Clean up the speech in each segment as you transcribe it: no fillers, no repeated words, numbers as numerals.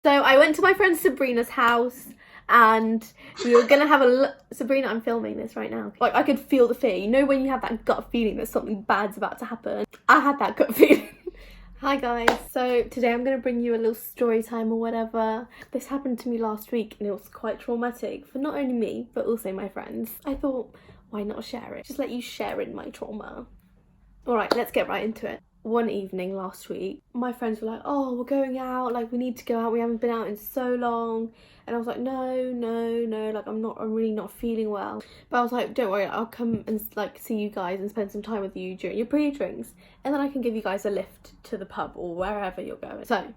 So I went to my friend Sabrina's house and we were gonna have Sabrina, I'm filming this right now. Like, I could feel the fear. You know when you have that gut feeling that something bad's about to happen? I had that gut feeling. Hi guys. So today I'm gonna bring you a little story time or whatever. This happened to me last week and it was quite traumatic for not only me, but also my friends. I thought, why not share it? Just let you share in my trauma. Alright, let's get right into it. One evening last week, my friends were like, oh, we're going out, like we need to go out, we haven't been out in so long. And I was like, no, like I'm really not feeling well. But I was like, don't worry, I'll come and like see you guys and spend some time with you during your pre-drinks. And then I can give you guys a lift to the pub or wherever you're going. So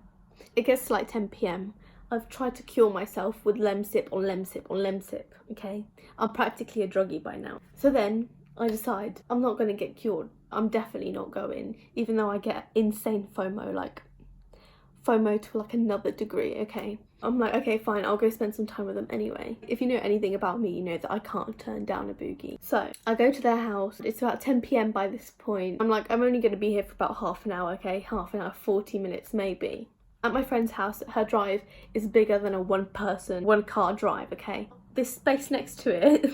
it gets to like 10 PM. I've tried to cure myself with lemsip on lemsip on lemsip, okay? I'm practically a druggie by now. So then I decide I'm not going to get cured. I'm definitely not going, even though I get insane FOMO, like FOMO to like another degree, okay? I'm like, okay, fine, I'll go spend some time with them anyway. If you know anything about me, you know that I can't turn down a boogie. So I go to their house. It's about 10 PM by this point. I'm like, I'm only going to be here for about half an hour, okay? Half an hour, 40 minutes maybe. At my friend's house, her drive is bigger than a one car drive, okay? This space next to it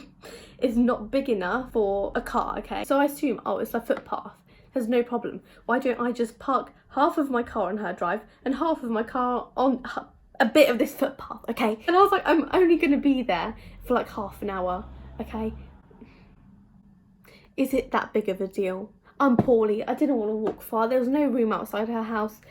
is not big enough for a car, okay? So I assume, oh, it's a footpath. There's no problem. Why don't I just park half of my car on her drive and half of my car on a bit of this footpath, okay? And I was like, I'm only going to be there for like half an hour, okay? Is it that big of a deal? I'm poorly. I didn't want to walk far. There was no room outside her house.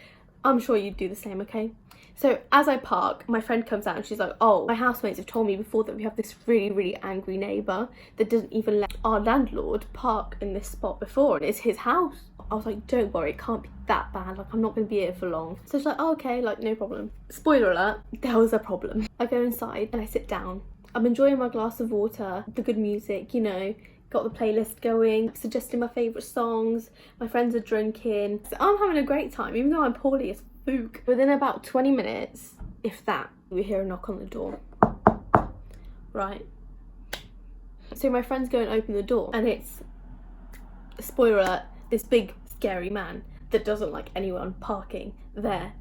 I'm sure you'd do the same, okay? So as I park, my friend comes out and she's like, oh, my housemates have told me before that we have this really angry neighbour that doesn't even let our landlord park in this spot before, and it's his house. I was like, don't worry, it can't be that bad, like I'm not going to be here for long. So she's like, oh, okay, like no problem. Spoiler alert, there was a problem. I go inside and I sit down. I'm enjoying my glass of water, the good music, you know, got the playlist going, suggesting my favourite songs, my friends are drinking. So I'm having a great time, even though I'm poorly as fuck. Within about 20 minutes, if that, we hear a knock on the door. Right. So my friends go and open the door and it's, spoiler alert, this big scary man that doesn't like anyone parking there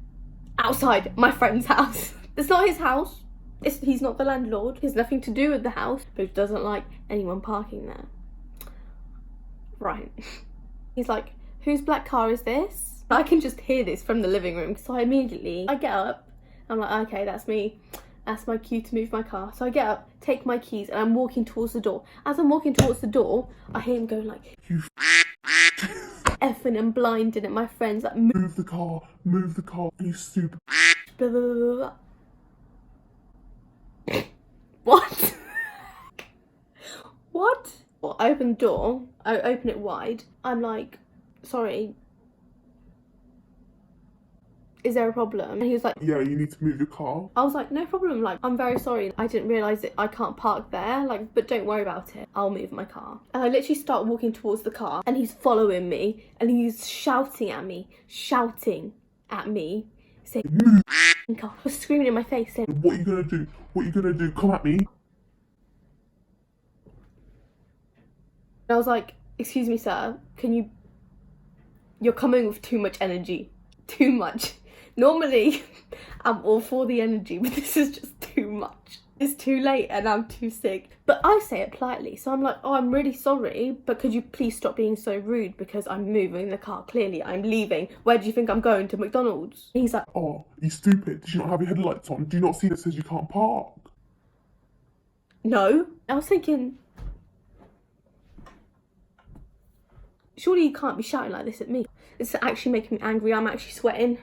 outside my friend's house. It's not his house. He's not the landlord. He has nothing to do with the house, but he doesn't like anyone parking there. Right. He's like, whose black car is this? I can just hear this from the living room. So I get up. I'm like, okay, that's me. That's my cue to move my car. So I get up, take my keys, and I'm walking towards the door. As I'm walking towards the door, I hear him going like, you effing and blinding at my friends, like, move the car, you stupid. Blah, blah, blah, blah. What? What? Well, I open the door, I open it wide. I'm like, sorry, is there a problem? And he was like, yeah, you need to move your car. I was like, no problem, like, I'm very sorry. I didn't realise that I can't park there, like, but don't worry about it. I'll move my car. And I literally start walking towards the car and he's following me and he's shouting at me, saying, move the car. He was screaming in my face saying, what are you gonna do? What are you gonna do? Come at me. And I was like, excuse me, sir, you're coming with too much energy. Too much. Normally, I'm all for the energy, but this is just too much. It's too late and I'm too sick. But I say it politely, so I'm like, oh, I'm really sorry, but could you please stop being so rude because I'm moving the car, clearly I'm leaving. Where do you think I'm going? To McDonald's? And he's like, oh, you stupid. Did you not have your headlights on? Do you not see that says you can't park? No. I was thinking, surely you can't be shouting like this at me. It's actually making me angry. I'm actually sweating.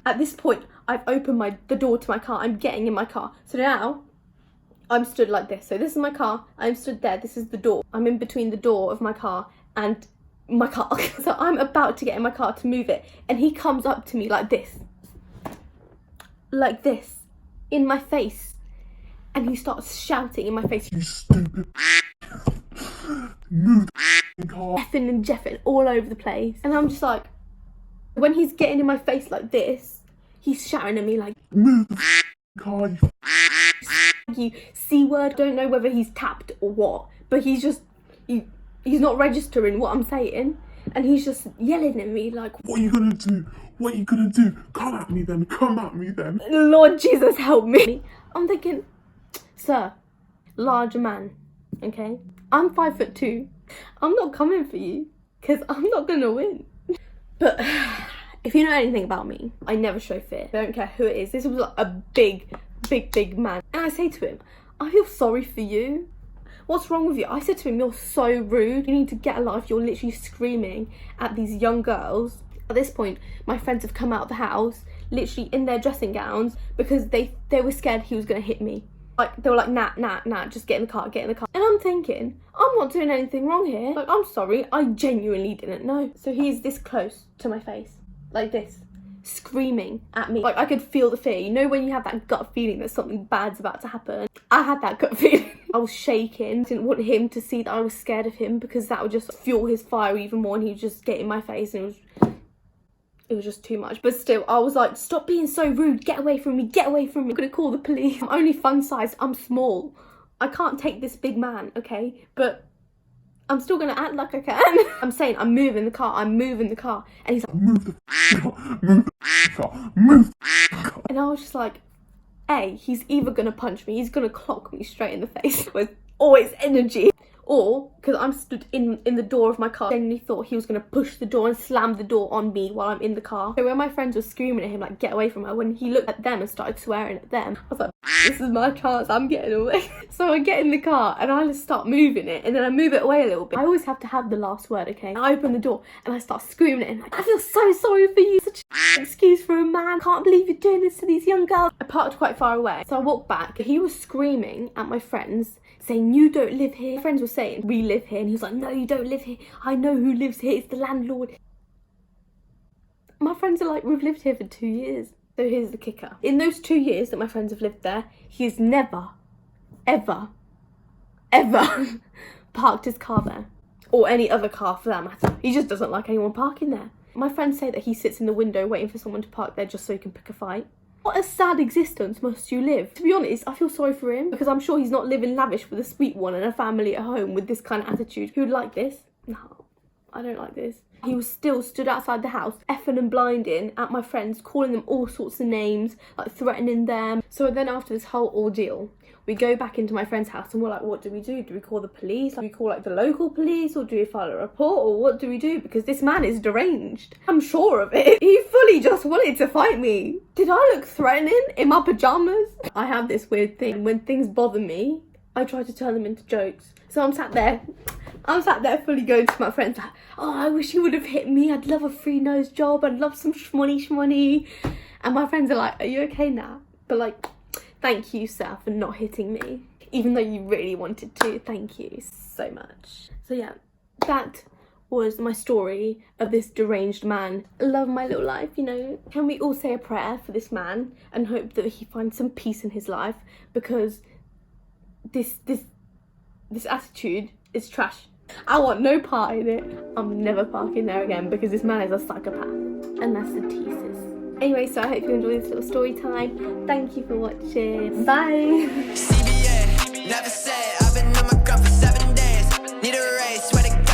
At this point, I've opened the door to my car. I'm getting in my car. So now, I'm stood like this. So this is my car. I'm stood there. This is the door. I'm in between the door of my car and my car. So I'm about to get in my car to move it. And he comes up to me like this. Like this. In my face. And he starts shouting in my face, you stupid. Move the car. Effing and jeffing all over the place. And I'm just like, when he's getting in my face like this, he's shouting at me like, move the car, you C word. Don't know whether he's tapped or what, but he's just, he's not registering what I'm saying. and he's just yelling at me like, what are you gonna do? What are you gonna do? Come at me then, come at me then. Lord Jesus help me. I'm thinking, sir, large man, okay? I'm 5'2". I'm not coming for you because I'm not gonna win. But if you know anything about me, I never show fear. I don't care who it is. This was like a big man. And I say to him, I feel sorry for you. What's wrong with you? I said to him, you're so rude. You need to get a life. You're literally screaming at these young girls. At this point, my friends have come out of the house, literally in their dressing gowns, because they were scared he was gonna hit me. Like, they were like, nah, just get in the car, get in the car. And I'm thinking, I'm not doing anything wrong here. Like, I'm sorry, I genuinely didn't know. So he's this close to my face, like this, screaming at me. Like, I could feel the fear. You know when you have that gut feeling that something bad's about to happen? I had that gut feeling. I was shaking. Didn't want him to see that I was scared of him, because that would just fuel his fire even more, and he'd just get in my face, and it was just too much. But still, I was like, stop being so rude, get away from me, get away from me. I'm gonna call the police. I'm only fun sized, I'm small. I can't take this big man, okay? But I'm still gonna act like I can. I'm saying, I'm moving the car. And he's like, move the car, move the car. And I was just like, A, he's either gonna punch me, he's gonna clock me straight in the face with all his energy. Or, because I'm stood in the door of my car, I genuinely thought he was going to push the door and slam the door on me while I'm in the car. So when my friends were screaming at him, like, get away from her, when he looked at them and started swearing at them, I was like, this is my chance, I'm getting away. So I get in the car and I just start moving it, and then I move it away a little bit. I always have to have the last word, okay? I open the door and I start screaming at him, like, I feel so sorry for you, such an excuse for a man, can't believe you're doing this to these young girls. I parked quite far away, so I walked back. He was screaming at my friends, saying, you don't live here. My friends were saying, we live here. And he was like, no, you don't live here. I know who lives here. It's the landlord. My friends are like, we've lived here for 2 years. So here's the kicker. In those 2 years that my friends have lived there, he has never, ever parked his car there. Or any other car for that matter. He just doesn't like anyone parking there. My friends say that he sits in the window waiting for someone to park there just so he can pick a fight. What a sad existence must you live. To be honest, I feel sorry for him, because I'm sure he's not living lavish with a sweet one and a family at home with this kind of attitude. Who would like this? No, I don't like this. He was still stood outside the house, effing and blinding at my friends, calling them all sorts of names, like threatening them. So then after this whole ordeal, we go back into my friend's house and we're like, what do we do? Do we call the police? Do we call like the local police, or do we file a report, or what do we do? Because this man is deranged. I'm sure of it. He fully just wanted to fight me. Did I look threatening in my pajamas? I have this weird thing. When things bother me, I try to turn them into jokes. So I'm sat there fully going to my friends like, oh, I wish he would have hit me. I'd love a free nose job. I'd love some shmoney. And my friends are like, are you okay now? But like, thank you, sir, for not hitting me. Even though you really wanted to. Thank you so much. So yeah, that was my story of this deranged man. I love my little life, you know. Can we all say a prayer for this man and hope that he finds some peace in his life? Because this attitude is trash. I want no part in it. I'm never parking there again, because this man is a psychopath. And that's the thesis. Anyway, so I hope you enjoyed this little story time. Thank you for watching. Bye. CBA, never said. I've been on my grind for 7 days. Need a raise, swear to